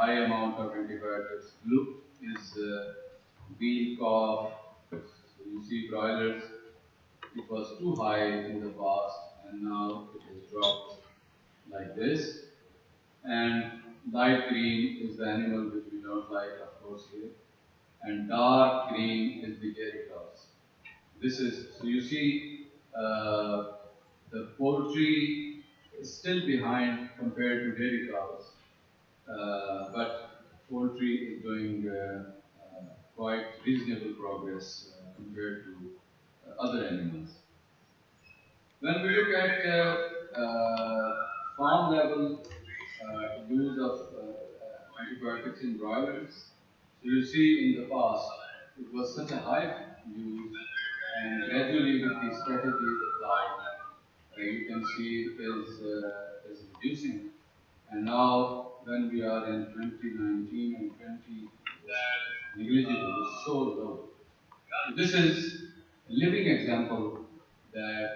high amount of antibiotics. Blue is veal cough. So you see broilers, it was too high in the past and now it has dropped like this. And light green is the animal which we don't like, of course, here. And dark green is the dairy cows. This is, so you see, the poultry is still behind compared to dairy cows, but poultry is doing quite reasonable progress compared to other animals. When we look at farm level use of antibiotics in broilers, so you see in the past it was such a high use, and gradually with the strategies applied, you can see is reducing. And now when we are in 2019 and 20, negligible is so low. This is a living example that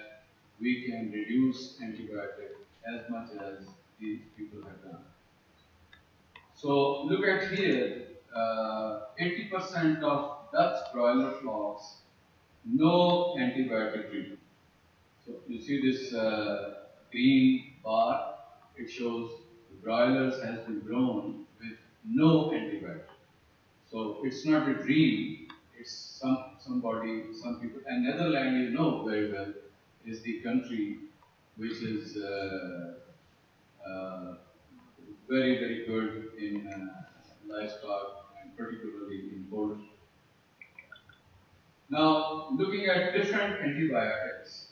we can reduce antibiotic as much as these people have done. So look at here, 80% of Dutch broiler flocks, no antibiotic treatment. So you see this green bar, it shows the broilers has been grown with no antibiotic. So it's not a dream, it's some people. And Netherlands, you know very well, is the country which is very, very good in livestock and particularly in poultry. Now, looking at different antibiotics,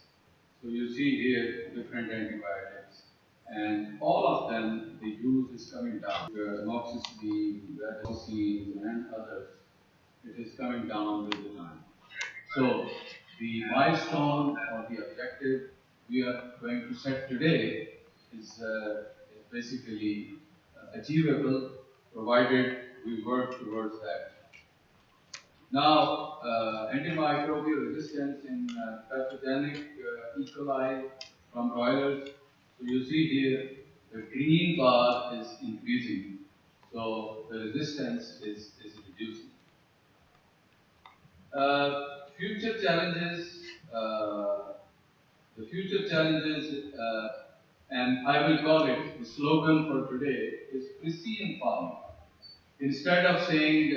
so you see here different antibiotics, and all of them, the use is coming down. Amoxicillin, vancomycin, and others, it is coming down with the time. So, the milestone or the objective we are going to set today is basically achievable, provided we work towards that. Now, antimicrobial resistance in pathogenic E. coli from broilers. So you see here, the green bar is increasing. So the resistance is reducing. Future challenges, and I will call it, the slogan for today is precision farming. Instead of saying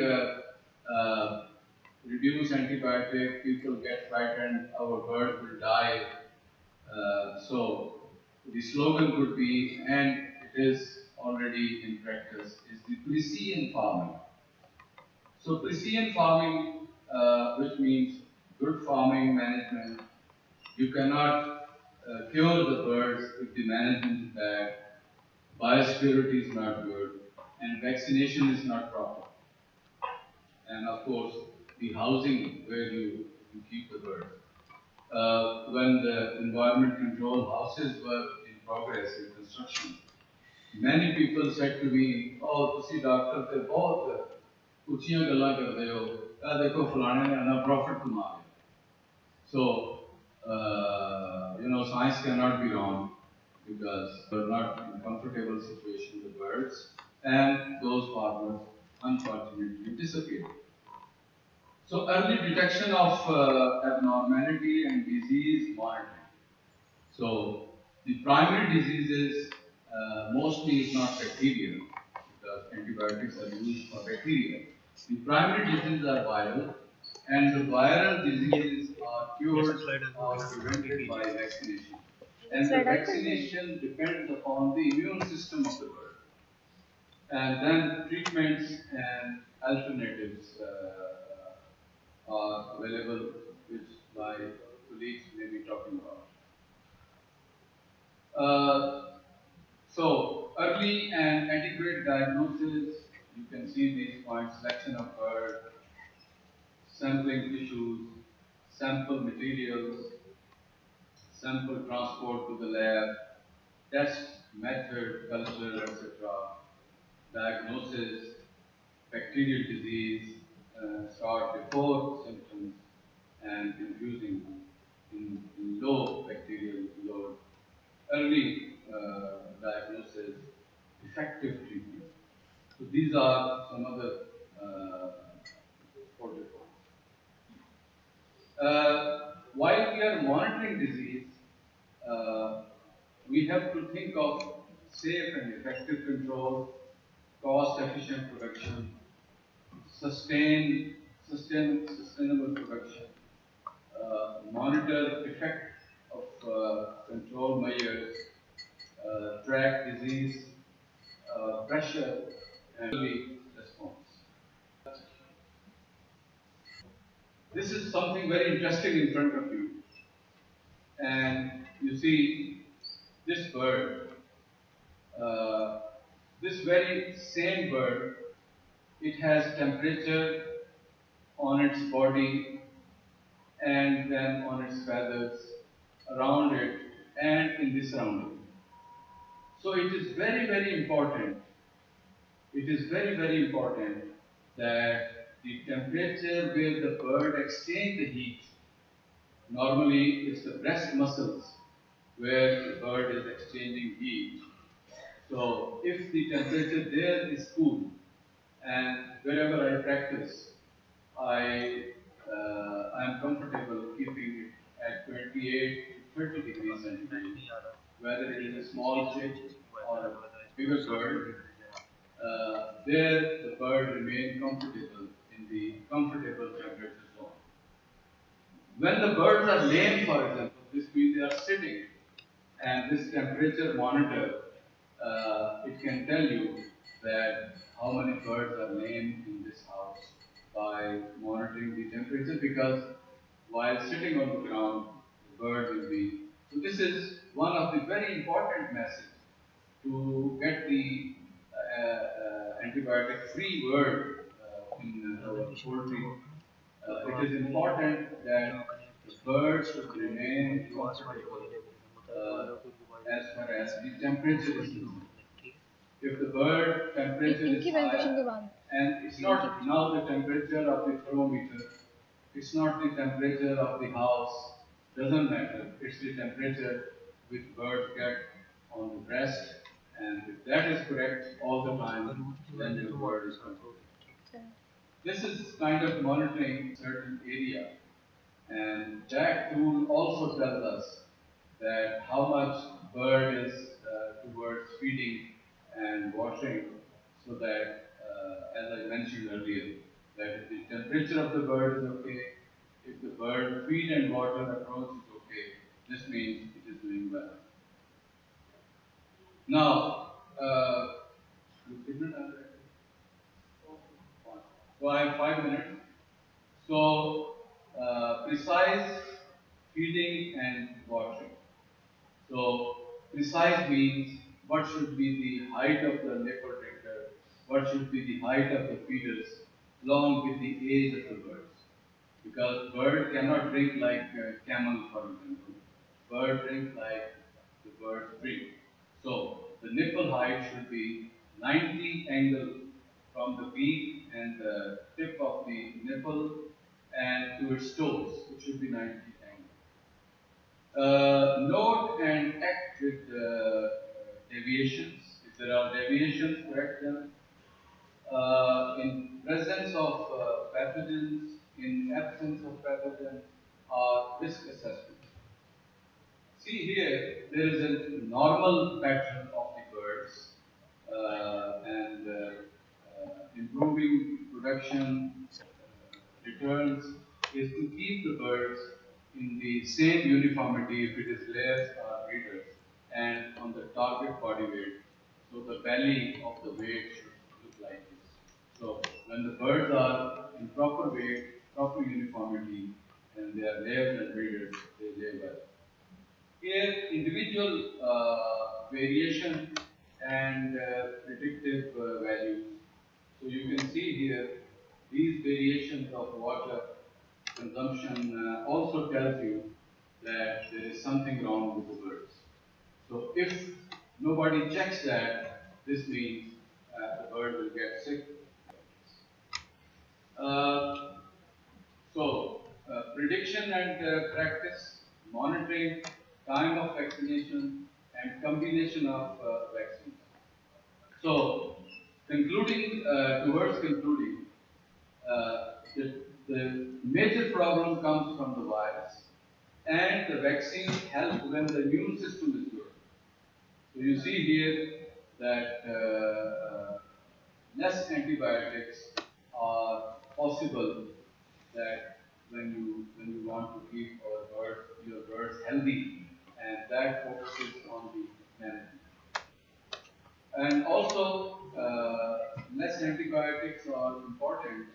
reduce antibiotic, people get frightened, our birds will die. So the slogan could be, and it is already in practice, is the precision farming. So precision farming, which means good farming management. You cannot cure the birds if the management is bad, biosecurity is not good, and vaccination is not proper. And of course, the housing where you keep the birds. When the environment control houses were in progress in construction, many people said to me, "Oh, ਤੁਸੀਂ doctor ਤੇ ਬਹੁਤ ਉੱਚੀਆਂ ਗੱਲਾਂ ਕਰਦੇ ਹੋ, ਇਹ ਦੇਖੋ ਫਲਾਣੇ ਨੇ ਨਾ profit ਕਮਾ ਲਿਆ." So, science cannot be wrong because we're not in a comfortable situation with birds, and those farmers unfortunately disappeared. So early detection of abnormality and disease monitoring. So the primary diseases mostly is not bacterial because antibiotics are used for bacteria. The primary diseases are viral, and the viral diseases are cured or prevented by vaccination. And the vaccination depends upon the immune system of the bird. And then treatments and alternatives are available, which my colleagues may be talking about. So, early and adequate diagnosis, you can see these points: selection of bird, sampling tissues, sample materials, sample transport to the lab, test method, culture, etc., diagnosis, bacterial disease, start before symptoms, and infusing in low bacterial load, early diagnosis, effective treatment. So these are some other protocols. While we are monitoring disease, uh, we have to think of safe and effective control, cost-efficient production, sustainable production, monitor effect of control measures, track disease, pressure, and early response. This is something very interesting in front of you. And you see this bird, uh, this very same bird, it has temperature on its body and then on its feathers, around it, and in the surrounding. So it is very, very important. It is very, very important that the temperature where the bird exchanges the heat. Normally, it's the breast muscles where the bird is exchanging heat. So, if the temperature there is cool, and wherever I practice, I am comfortable keeping it at 28 to 30 degrees centigrade, whether it is a small chick or a bigger bird. There, the bird remains comfortable in the comfortable temperature zone. When the birds are lame, for example, this means they are sitting, and this temperature monitor, it can tell you that how many birds are lame in this house by monitoring the temperature, because while sitting on the ground, the bird will be. So this is one of the very important messages to get the antibiotic-free word in our poultry. It is important that the bird should remain comfortable as far as the temperature is concerned. If the bird temperature is high, and it's not now the temperature of the thermometer, it's not the temperature of the house, doesn't matter. It's the temperature which birds get on the breast, and if that is correct all the time, then your bird is controlled. This is kind of monitoring certain area, and that tool also tells us that how much bird is towards feeding and watering, so that, as I mentioned earlier, that if the temperature of the bird is okay, if the bird feed and water approach is okay, this means it is doing well. Now, so I have 5 minutes. So, precise feeding and watering. So, precise means what should be the height of the nipple drinker, what should be the height of the feeders, along with the age of the birds. Because bird cannot drink like camel, for example. Bird drink like the birds drink. So, the nipple height should be 90 angle from the beak and the tip of the nipple and to its toes. It should be 90 angle. Note and act with deviations. If there are deviations, correct them. In presence of pathogens, in absence of pathogens, or risk assessment. See here, there is a normal pattern of the birds, and improving production returns is to keep the birds in the same uniformity if it is layers or breeders, and on the target body weight. So the belly of the weight should look like this. So when the birds are in proper weight, proper uniformity, and they are layers and breeders, they lay well. Here, individual variation and predictive values. So you can see here, these variations of water consumption also tells you that there is something wrong with the birds. So if nobody checks that, this means the bird will get sick. Uh, Prediction and practice, monitoring, time of vaccination, and combination of vaccines. So, Towards concluding, the major problem comes from the virus, and the vaccine helps when the immune system is good. So you see here that less antibiotics are possible that when you want to keep your birds healthy, and that focuses on the management. And also, less antibiotics are important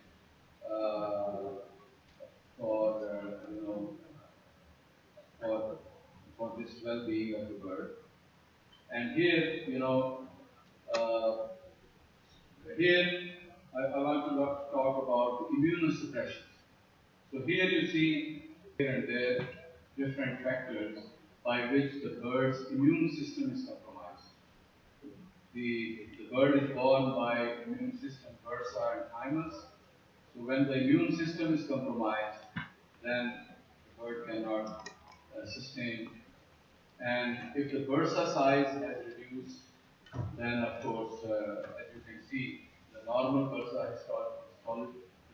uh, for for this well-being of the bird. And here, uh, here I want to talk about immunosuppression. So here you see here and there different factors by which the bird's immune system is compromised. The bird is born by immune system bursa and thymus. So when the immune system is compromised, then the bird cannot sustain. And if the bursa size has reduced, then of course, as you can see, the normal bursa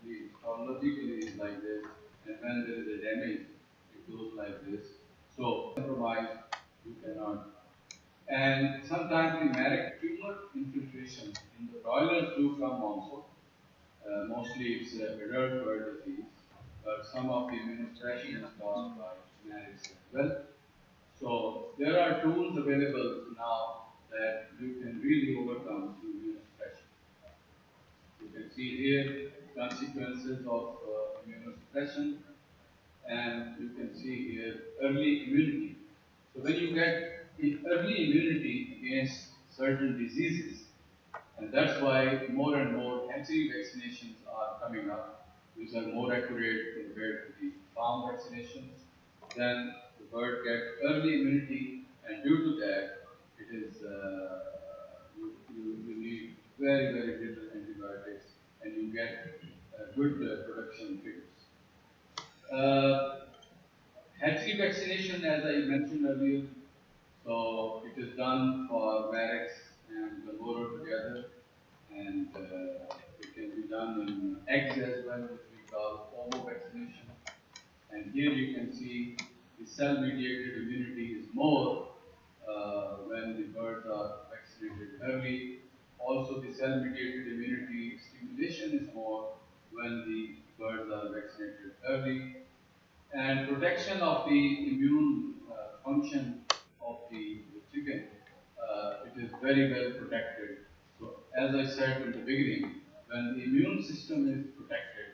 histologically is like this, and when there is a damage, it goes like this. So compromised, you cannot. And sometimes the marek tumor infiltration in the broilers do come also. Mostly it's adult bird disease, but some of the immunosuppression is caused by genetics as well. So there are tools available now that you can really overcome immunosuppression. You can see here consequences of immunosuppression, and you can see here early immunity. So when you get early immunity against certain diseases, and that's why more and more hatchery vaccinations are coming up, which are more accurate compared to the farm vaccinations. Then the bird gets early immunity, and due to that, it is you need very little antibiotics, and you get good production figures. Hatchery vaccination, as I mentioned earlier, so it is done for Marex and the Loro together, and it can be done in eggs as well, which we call ovo vaccination. And here you can see the cell-mediated immunity is more when the birds are vaccinated early. Also, the cell-mediated immunity stimulation is more when the birds are vaccinated early. And protection of the immune function of the chicken, it is very well protected. So, as I said in the beginning, when the immune system is protected,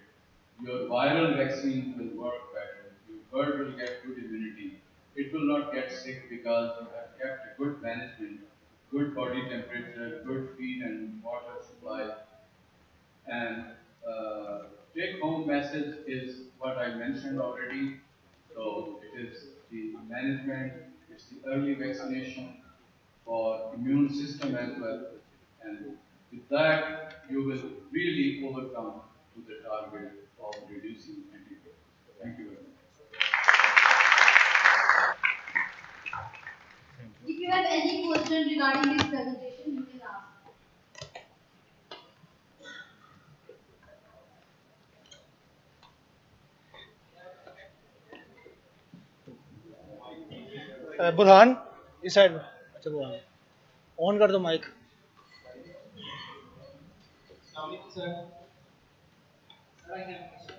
your viral vaccine will work better. Your bird will get good immunity. It will not get sick because you have kept a good management, good body temperature, good feed and water supply. And take-home message is what I mentioned already. So it is the management, it's the early vaccination for immune system as well. And with that, you will really overcome to the target of reducing antibiotics. Thank you very much. If you have any question regarding this presentation, you can ask. Burhan इस side में अच्छा Burhan on कर दो mic Sir, I have a question.